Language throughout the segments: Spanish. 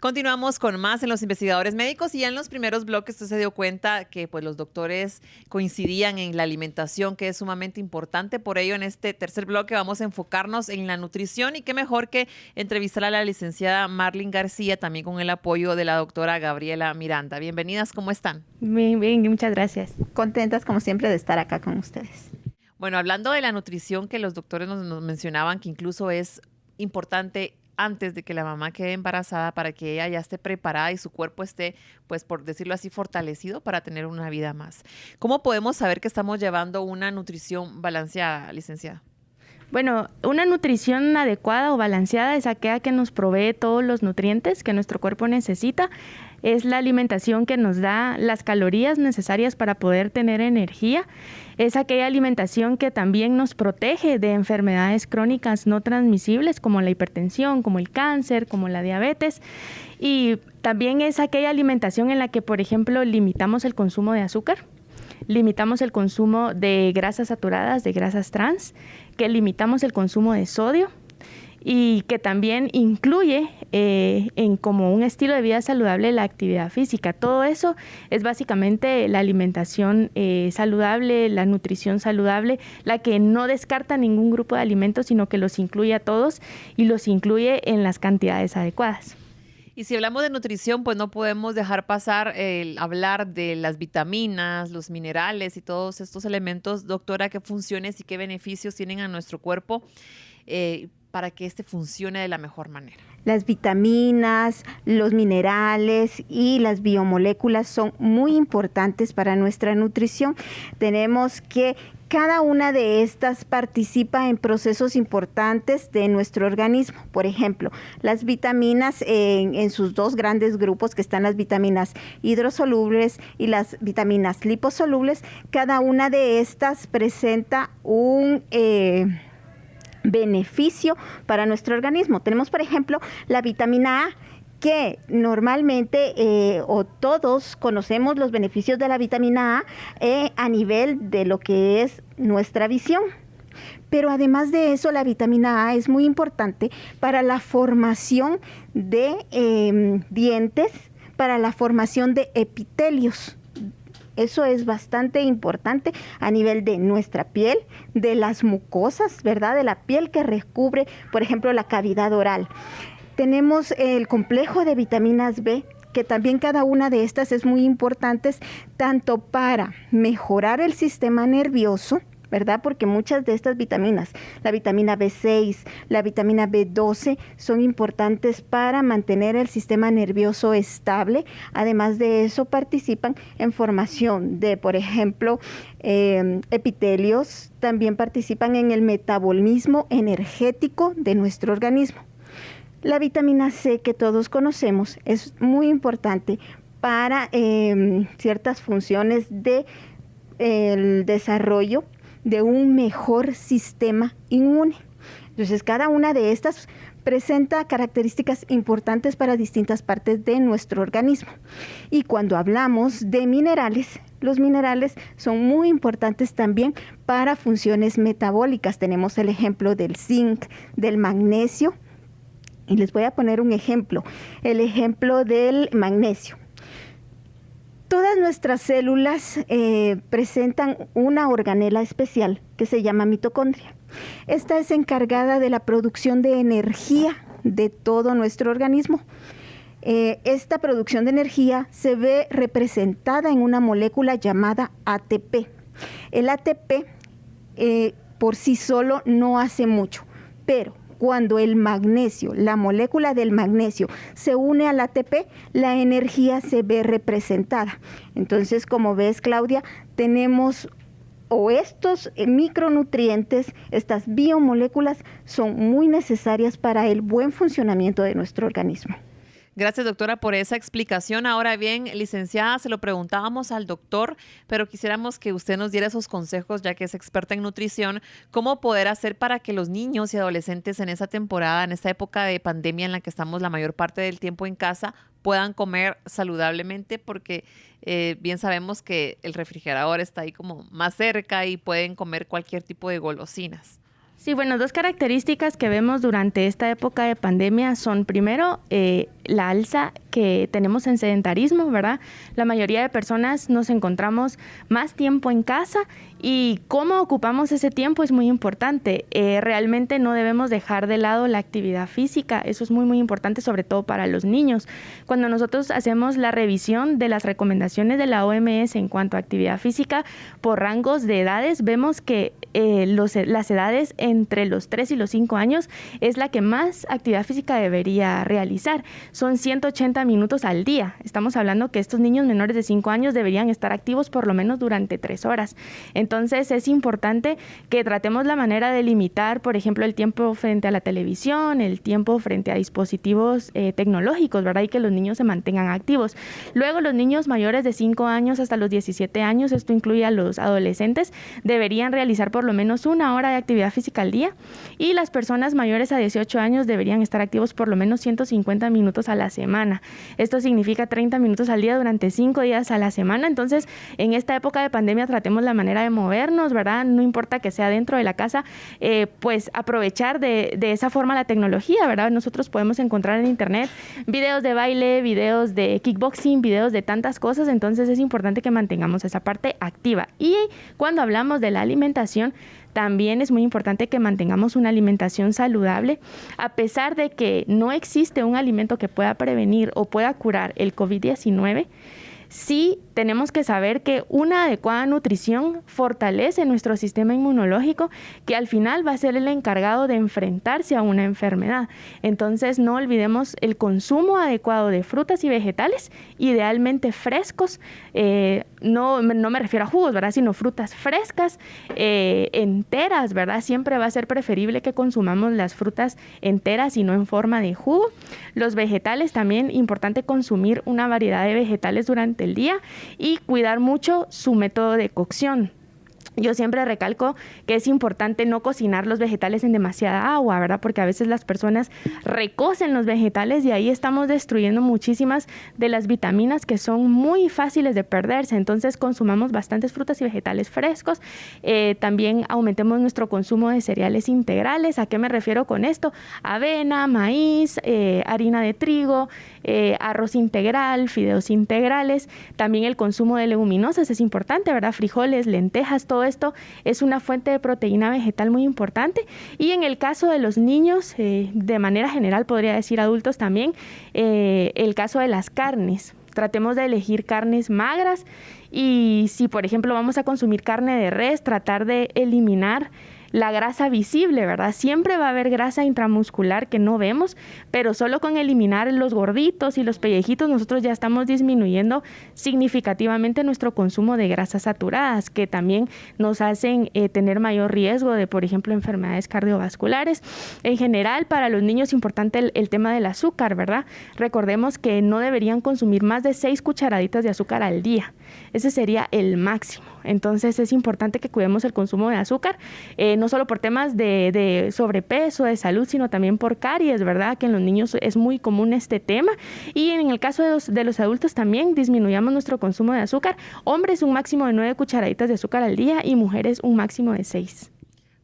Continuamos con más en Los Investigadores Médicos y ya en los primeros bloques usted se dio cuenta que pues los doctores coincidían en la alimentación, que es sumamente importante. Por ello, en este tercer bloque vamos a enfocarnos en la nutrición y qué mejor que entrevistar a la licenciada Marlene García, también con el apoyo de la doctora Gabriela Miranda. Bienvenidas, ¿cómo están? Bien, bien, muchas gracias. Contentas como siempre de estar acá con ustedes. Bueno, hablando de la nutrición que los doctores nos mencionaban, que incluso es importante antes de que la mamá quede embarazada para que ella ya esté preparada y su cuerpo esté, pues por decirlo así, fortalecido para tener una vida más. ¿Cómo podemos saber que estamos llevando una nutrición balanceada, licenciada? Bueno, una nutrición adecuada o balanceada es aquella que nos provee todos los nutrientes que nuestro cuerpo necesita. Es la alimentación que nos da las calorías necesarias para poder tener energía. Es aquella alimentación que también nos protege de enfermedades crónicas no transmisibles como la hipertensión, como el cáncer, como la diabetes. Y también es aquella alimentación en la que, por ejemplo, limitamos el consumo de azúcar, limitamos el consumo de grasas saturadas, de grasas trans, que limitamos el consumo de sodio y que también incluye en como un estilo de vida saludable la actividad física. Todo eso es básicamente la alimentación saludable, la nutrición saludable, la que no descarta ningún grupo de alimentos, sino que los incluye a todos y los incluye en las cantidades adecuadas. Y si hablamos de nutrición, pues no podemos dejar pasar el hablar de las vitaminas, los minerales y todos estos elementos. Doctora, ¿qué funciones y qué beneficios tienen a nuestro cuerpo para que este funcione de la mejor manera? Las vitaminas, los minerales y las biomoléculas son muy importantes para nuestra nutrición. Tenemos que cada una de estas participa en procesos importantes de nuestro organismo. Por ejemplo, las vitaminas en sus dos grandes grupos, que están las vitaminas hidrosolubles y las vitaminas liposolubles, cada una de estas presenta un beneficio para nuestro organismo. Tenemos, por ejemplo, la vitamina A, que normalmente o todos conocemos los beneficios de la vitamina A nivel de lo que es nuestra visión. Pero además de eso, la vitamina A es muy importante para la formación de dientes, para la formación de epitelios. Eso es bastante importante a nivel de nuestra piel, de las mucosas, ¿verdad? De la piel que recubre, por ejemplo, la cavidad oral. Tenemos el complejo de vitaminas B, que también cada una de estas es muy importante, tanto para mejorar el sistema nervioso, ¿verdad? Porque muchas de estas vitaminas, la vitamina B6, la vitamina B12, son importantes para mantener el sistema nervioso estable. Además de eso, participan en formación de, por ejemplo, epitelios, también participan en el metabolismo energético de nuestro organismo. La vitamina C, que todos conocemos, es muy importante para ciertas funciones del desarrollo de un mejor sistema inmune. Entonces, cada una de estas presenta características importantes para distintas partes de nuestro organismo. Y cuando hablamos de minerales, los minerales son muy importantes también para funciones metabólicas. Tenemos el ejemplo del zinc, del magnesio. Y les voy a poner un ejemplo, el ejemplo del magnesio. Todas nuestras células presentan una organela especial que se llama mitocondria. Esta es encargada de la producción de energía de todo nuestro organismo. Esta producción de energía se ve representada en una molécula llamada ATP. El ATP por sí solo no hace mucho, pero cuando el magnesio, la molécula del magnesio, se une al ATP, la energía se ve representada. Entonces, como ves, Claudia, tenemos estos micronutrientes, estas biomoléculas, son muy necesarias para el buen funcionamiento de nuestro organismo. Gracias, doctora, por esa explicación. Ahora bien, licenciada, se lo preguntábamos al doctor, pero quisiéramos que usted nos diera esos consejos, ya que es experta en nutrición, cómo poder hacer para que los niños y adolescentes en esta temporada, en esta época de pandemia en la que estamos la mayor parte del tiempo en casa, puedan comer saludablemente, porque bien sabemos que el refrigerador está ahí como más cerca y pueden comer cualquier tipo de golosinas. Sí, bueno, dos características que vemos durante esta época de pandemia son, primero, la alza que tenemos en sedentarismo, ¿verdad? La mayoría de personas nos encontramos más tiempo en casa y cómo ocupamos ese tiempo es muy importante. Realmente no debemos dejar de lado la actividad física, eso es muy, muy importante, sobre todo para los niños. Cuando nosotros hacemos la revisión de las recomendaciones de la OMS en cuanto a actividad física por rangos de edades, vemos que las edades entre los 3 y los 5 años es la que más actividad física debería realizar. Son 180 minutos al día. Estamos hablando que estos niños menores de 5 años deberían estar activos por lo menos durante 3 horas. Entonces es importante que tratemos la manera de limitar, por ejemplo, el tiempo frente a la televisión, el tiempo frente a dispositivos tecnológicos, ¿verdad? Y que los niños se mantengan activos. Luego, los niños mayores de 5 años hasta los 17 años, esto incluye a los adolescentes, deberían realizar por lo menos 1 hora de actividad física al día, y las personas mayores a 18 años deberían estar activos por lo menos 150 minutos a la semana. Esto significa 30 minutos al día durante 5 días a la semana. Entonces, en esta época de pandemia tratemos la manera de movernos, ¿verdad? No importa que sea dentro de la casa, pues aprovechar de esa forma la tecnología, ¿verdad? Nosotros podemos encontrar en internet videos de baile, videos de kickboxing, videos de tantas cosas. Entonces es importante que mantengamos esa parte activa. Y cuando hablamos de la alimentación, también es muy importante que mantengamos una alimentación saludable. A pesar de que no existe un alimento que pueda prevenir o pueda curar el COVID-19, sí tenemos que saber que una adecuada nutrición fortalece nuestro sistema inmunológico, que al final va a ser el encargado de enfrentarse a una enfermedad. Entonces, no olvidemos el consumo adecuado de frutas y vegetales, idealmente frescos. No me refiero a jugos, ¿verdad? Sino frutas frescas, enteras, ¿verdad? Siempre va a ser preferible que consumamos las frutas enteras y no en forma de jugo. Los vegetales también, importante consumir una variedad de vegetales durante el día y cuidar mucho su método de cocción. Yo siempre recalco que es importante no cocinar los vegetales en demasiada agua, ¿verdad? Porque a veces las personas recocen los vegetales y ahí estamos destruyendo muchísimas de las vitaminas que son muy fáciles de perderse. Entonces, consumamos bastantes frutas y vegetales frescos. También aumentemos nuestro consumo de cereales integrales. ¿A qué me refiero con esto? Avena, maíz, harina de trigo, arroz integral, fideos integrales. También el consumo de leguminosas es importante, ¿verdad? Frijoles, lentejas, todo esto es una fuente de proteína vegetal muy importante. Y en el caso de los niños, de manera general, podría decir adultos también, el caso de las carnes. Tratemos de elegir carnes magras y si, por ejemplo, vamos a consumir carne de res, tratar de eliminar la grasa visible, ¿verdad? Siempre va a haber grasa intramuscular que no vemos, pero solo con eliminar los gorditos y los pellejitos nosotros ya estamos disminuyendo significativamente nuestro consumo de grasas saturadas, que también nos hacen tener mayor riesgo de, por ejemplo, enfermedades cardiovasculares. En general, para los niños es importante el tema del azúcar, ¿verdad? Recordemos que no deberían consumir más de 6 cucharaditas de azúcar al día. Ese sería el máximo. Entonces es importante que cuidemos el consumo de azúcar, no solo por temas de sobrepeso, de salud, sino también por caries, ¿verdad? Que en los niños es muy común este tema. Y en el caso de los adultos también disminuyamos nuestro consumo de azúcar. Hombres un máximo de 9 cucharaditas de azúcar al día y mujeres un máximo de 6.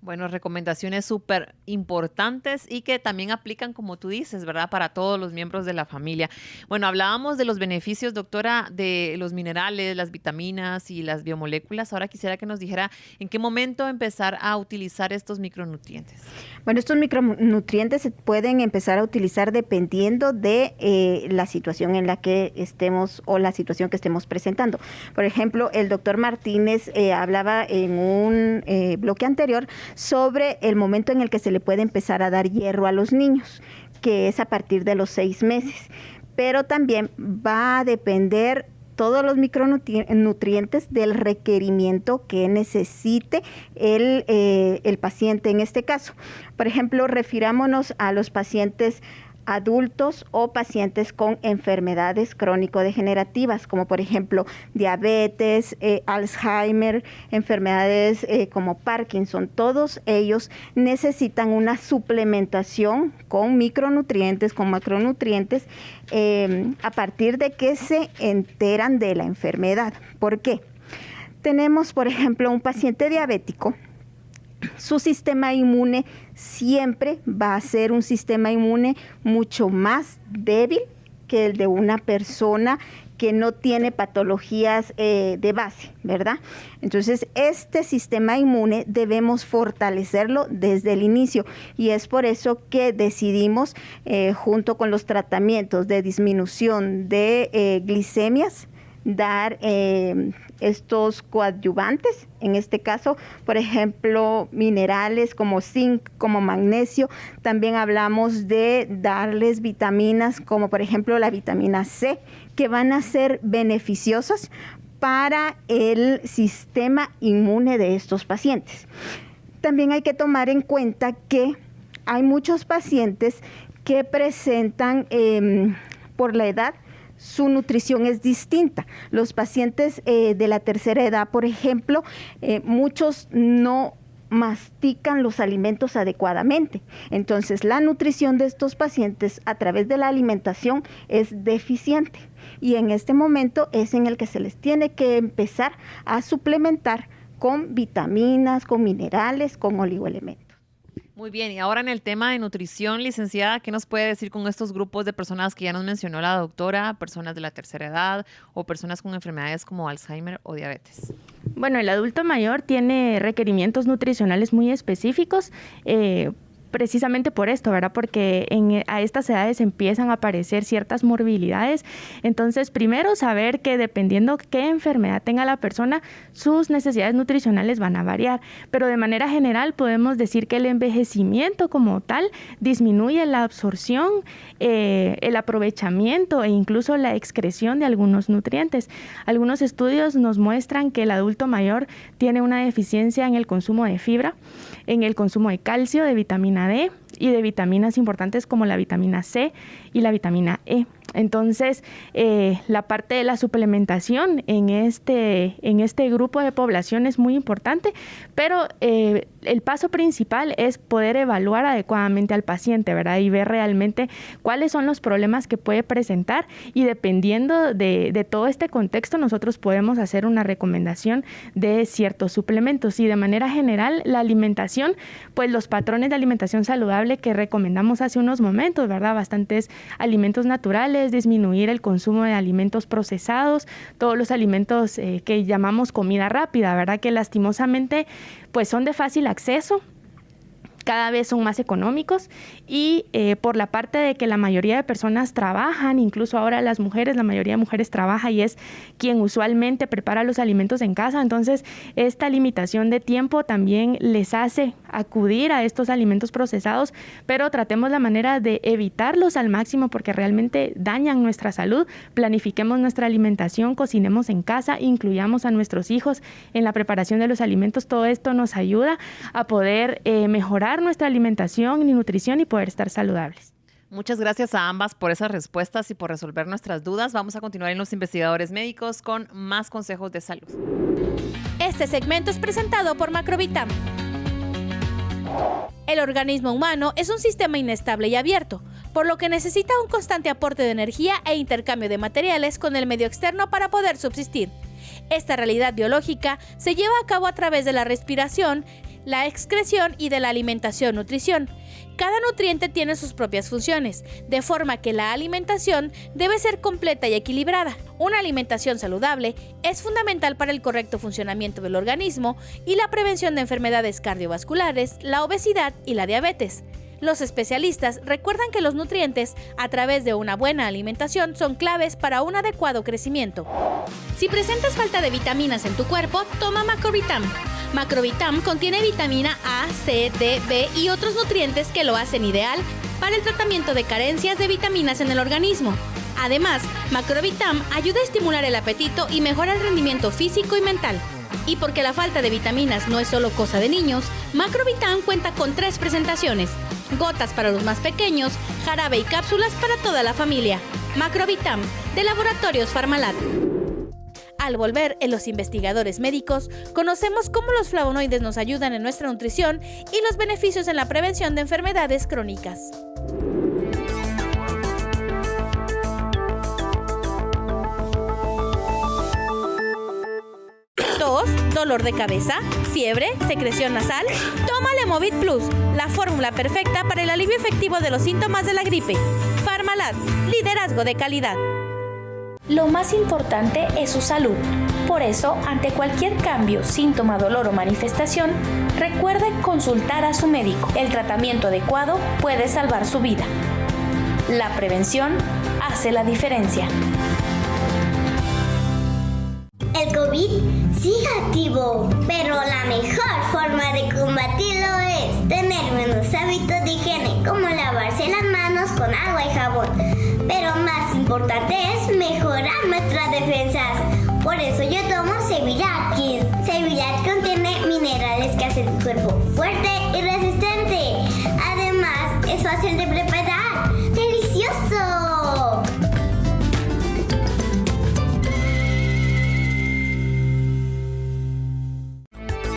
Bueno, recomendaciones súper importantes y que también aplican, como tú dices, ¿verdad? Para todos los miembros de la familia. Bueno, hablábamos de los beneficios, doctora, de los minerales, las vitaminas y las biomoléculas. Ahora quisiera que nos dijera en qué momento empezar a utilizar estos micronutrientes. Bueno, estos micronutrientes se pueden empezar a utilizar dependiendo de la situación en la que estemos o la situación que estemos presentando. Por ejemplo, el doctor Martínez hablaba en un bloque anterior sobre el momento en el que se le puede empezar a dar hierro a los niños, que es a partir de los 6 meses. Pero también va a depender todos los micronutrientes del requerimiento que necesite el paciente en este caso. Por ejemplo, refirámonos a los pacientes adultos o pacientes con enfermedades crónico-degenerativas, como por ejemplo diabetes, Alzheimer, enfermedades como Parkinson. Todos ellos necesitan una suplementación con micronutrientes, con macronutrientes, a partir de que se enteran de la enfermedad. ¿Por qué? Tenemos, por ejemplo, un paciente diabético su sistema inmune siempre va a ser un sistema inmune mucho más débil que el de una persona que no tiene patologías de base, ¿verdad? Entonces, este sistema inmune debemos fortalecerlo desde el inicio y es por eso que decidimos, junto con los tratamientos de disminución de glicemias, dar estos coadyuvantes, en este caso, por ejemplo, minerales como zinc, como magnesio. También hablamos de darles vitaminas como por ejemplo la vitamina C, que van a ser beneficiosas para el sistema inmune de estos pacientes. También hay que tomar en cuenta que hay muchos pacientes que presentan por la edad, su nutrición es distinta. Los pacientes de la tercera edad, por ejemplo, muchos no mastican los alimentos adecuadamente. Entonces, la nutrición de estos pacientes a través de la alimentación es deficiente. Y en este momento es en el que se les tiene que empezar a suplementar con vitaminas, con minerales, con oligoelementos. Muy bien, y ahora en el tema de nutrición, licenciada, ¿qué nos puede decir con estos grupos de personas que ya nos mencionó la doctora, personas de la tercera edad o personas con enfermedades como Alzheimer o diabetes? Bueno, el adulto mayor tiene requerimientos nutricionales muy específicos, precisamente por esto, ¿verdad? Porque a estas edades empiezan a aparecer ciertas morbilidades. Entonces, primero saber que dependiendo qué enfermedad tenga la persona, sus necesidades nutricionales van a variar. Pero de manera general podemos decir que el envejecimiento como tal disminuye la absorción, el aprovechamiento e incluso la excreción de algunos nutrientes. Algunos estudios nos muestran que el adulto mayor tiene una deficiencia en el consumo de fibra, en el consumo de calcio, de vitamina D y de vitaminas importantes como la vitamina C y la vitamina E. Entonces, la parte de la suplementación en este grupo de población es muy importante, pero el paso principal es poder evaluar adecuadamente al paciente, ¿verdad? Y ver realmente cuáles son los problemas que puede presentar y dependiendo de todo este contexto, nosotros podemos hacer una recomendación de ciertos suplementos. Y de manera general, la alimentación, pues los patrones de alimentación saludable que recomendamos hace unos momentos, ¿verdad? Bastantes alimentos naturales, disminuir el consumo de alimentos procesados, todos los alimentos que llamamos comida rápida, ¿verdad? Que lastimosamente pues son de fácil acceso, cada vez son más económicos y por la parte de que la mayoría de personas trabajan, incluso ahora las mujeres, la mayoría de mujeres trabaja y es quien usualmente prepara los alimentos en casa, entonces esta limitación de tiempo también les hace acudir a estos alimentos procesados, pero tratemos la manera de evitarlos al máximo porque realmente dañan nuestra salud, planifiquemos nuestra alimentación, cocinemos en casa, incluyamos a nuestros hijos en la preparación de los alimentos, todo esto nos ayuda a poder mejorar nuestra alimentación y nutrición y poder estar saludables. Muchas gracias a ambas por esas respuestas y por resolver nuestras dudas. Vamos a continuar en Los Investigadores Médicos con más consejos de salud. Este segmento es presentado por Macrovitam. El organismo humano es un sistema inestable y abierto, por lo que necesita un constante aporte de energía e intercambio de materiales con el medio externo para poder subsistir. Esta realidad biológica se lleva a cabo a través de la respiración, la excreción y de la alimentación-nutrición. Cada nutriente tiene sus propias funciones, de forma que la alimentación debe ser completa y equilibrada. Una alimentación saludable es fundamental para el correcto funcionamiento del organismo y la prevención de enfermedades cardiovasculares, la obesidad y la diabetes. Los especialistas recuerdan que los nutrientes, a través de una buena alimentación, son claves para un adecuado crecimiento. Si presentas falta de vitaminas en tu cuerpo, toma Macrovitam. Macrovitam contiene vitamina A, C, D, B y otros nutrientes que lo hacen ideal para el tratamiento de carencias de vitaminas en el organismo. Además, Macrovitam ayuda a estimular el apetito y mejora el rendimiento físico y mental. Y porque la falta de vitaminas no es solo cosa de niños, Macrovitam cuenta con 3 presentaciones: gotas para los más pequeños, jarabe y cápsulas para toda la familia. Macrovitam, de Laboratorios Farmalab. Al volver en Los Investigadores Médicos, conocemos cómo los flavonoides nos ayudan en nuestra nutrición y los beneficios en la prevención de enfermedades crónicas. Tos, ¿Dolor de cabeza? ¿Fiebre? ¿Secreción nasal? Toma Lemovit Plus, la fórmula perfecta para el alivio efectivo de los síntomas de la gripe. Farmalad, liderazgo de calidad. Lo más importante es su salud. Por eso, ante cualquier cambio, síntoma, dolor o manifestación, recuerde consultar a su médico. El tratamiento adecuado puede salvar su vida. La prevención hace la diferencia. El COVID sigue activo, pero la mejor forma de combatirlo es tener buenos hábitos de higiene, como lavarse las manos con agua y jabón. Pero más importante es mejorar nuestras defensas. Por eso yo tomo Cevirat Kids. Cevirat contiene minerales que hacen tu cuerpo fuerte y resistente. Además, es fácil de preparar. ¡Delicioso!